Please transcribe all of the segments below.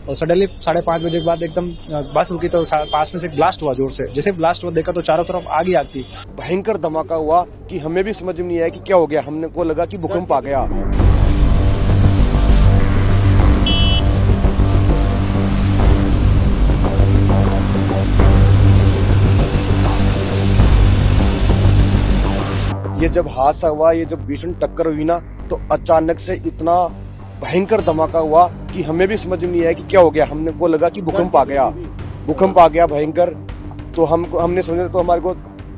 और सडनली 5:30 बजे के बाद एकदम बस रुकी तो पास में से ब्लास्ट हुआ जोर से। जैसे ब्लास्ट हुआ देखा तो चारों तरफ आग ही आग थी। भयंकर धमाका हुआ कि हमें भी समझ में नहीं आया कि क्या हो गया। हमने को लगा कि भूकंप आ गया। ये जब हादसा हुआ, ये जब भीषण टक्कर हुई ना, तो अचानक से इतना भयंकर धमाका हुआ कि हमें भी समझ में नहीं आया कि क्या हो गया। हमने को लगा कि भूकंप आ गया भयंकर। तो हमने समझा, तो हमारे को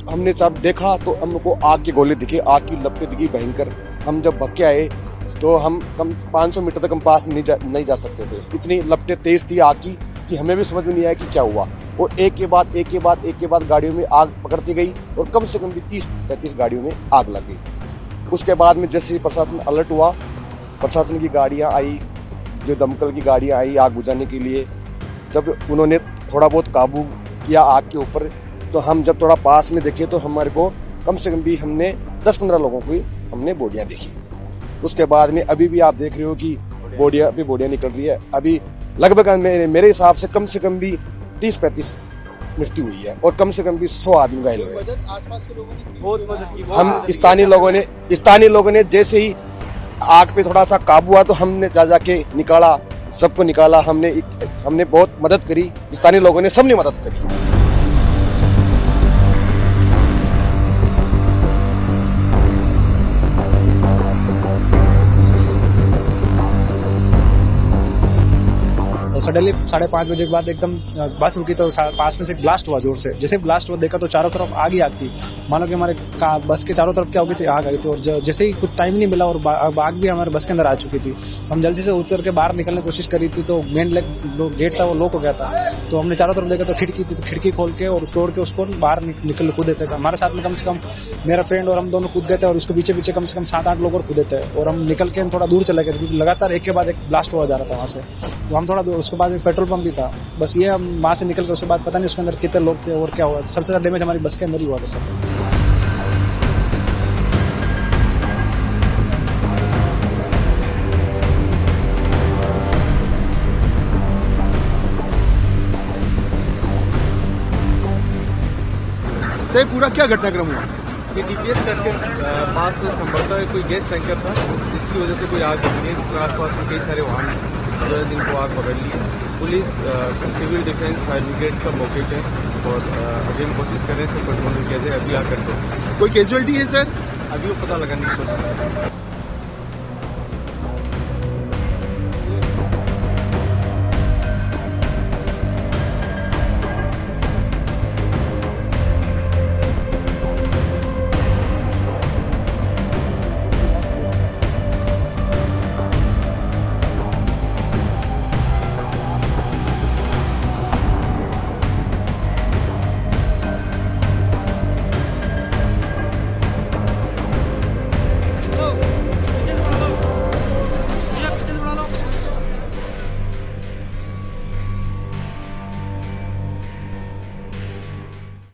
हमने जब देखा तो हमको आग के गोले दिखे, आग की लपटें दिखी भयंकर। हम जब भग के आए तो हम कम 500 मीटर तक हम पास नहीं जा सकते थे। इतनी लपटें तेज थी आग की कि हमें भी समझ में नहीं आया कि क्या हुआ। और एक के बाद गाड़ियों में आग पकड़ती गई और कम से कम भी 30-35 गाड़ियों में आग लग गई। उसके बाद में जैसे प्रशासन अलर्ट हुआ, प्रशासन की गाड़ियां आई, जो दमकल की गाड़ियां आई आग बुझाने के लिए। जब उन्होंने थोड़ा बहुत काबू किया आग के ऊपर, तो हम जब थोड़ा पास में देखे तो हमारे को कम से कम भी हमने 10-15 लोगों की हमने बॉडियां देखी। उसके बाद में अभी भी आप देख रहे हो कि बॉडियां निकल रही है। अभी लगभग मेरे हिसाब से कम भी 30-35 मृत्यु हुई है और कम से कम भी 100 आदमी घायल हुए। हम स्थानीय लोगों ने जैसे ही आग पे थोड़ा सा काबू हुआ तो हमने जाके निकाला, सबको निकाला। हमने बहुत मदद करी, स्थानीय लोगों ने सबने मदद करी। सडनली 5:30 बजे के बाद एकदम बस रुकी तो पास में से ब्लास्ट हुआ जोर से। जैसे ब्लास्ट हुआ देखा तो चारों तरफ आग ही आग थी। मानो कि हमारे बस के चारों तरफ क्या हो गई थी, आग आई थी। और जैसे ही कुछ टाइम नहीं मिला और आग भी हमारे बस के अंदर आ चुकी थी, तो हम जल्दी से उतर के बाहर निकलने की कोशिश करी थी। तो मेन गेट था वो लॉक हो गया था। तो हमने चारों तरफ देखा तो खिड़की थी, तो खिड़की खोल के और तोड़ के उसको बाहर कूदे थे। हमारे साथ में कम से कम मेरा फ्रेंड और हम दोनों कूद गए थे और उसके पीछे कम से कम 7-8 लोग और कूदे थे। और हम निकल के थोड़ा दूर चले गए क्योंकि लगातार एक के बाद एक ब्लास्ट हुआ जा रहा था वहाँ से। तो हम थोड़ा दूर, उसके बाद एक पेट्रोल पंप भी था। बस ये हम वहाँ से निकल कर उसके बाद पता नहीं उसके अंदर कितने लोग थे और क्या हुआ। सबसे ज्यादा डैमेज हमारी बस के अंदर ही हुआ था सब। सही पूरा क्या घटनाक्रम हुआ? ये डीपीएस करके पास में संभवतः कोई गैस टैंकर था, जिसकी वजह से कोई आग लगी है, जिसमें आसपास में कई सारे वाहन जो है जिनको आग पकड़ ली है। Police, civil defence, fire brigade सब मौके पे और अभी हम कोशिश कर रहे हैं सब कंट्रोल किया जाए। अभी आकर के कोई कैजुअलिटी है सर? अभी वो पता लगाने की कोशिश कर रहे हैं।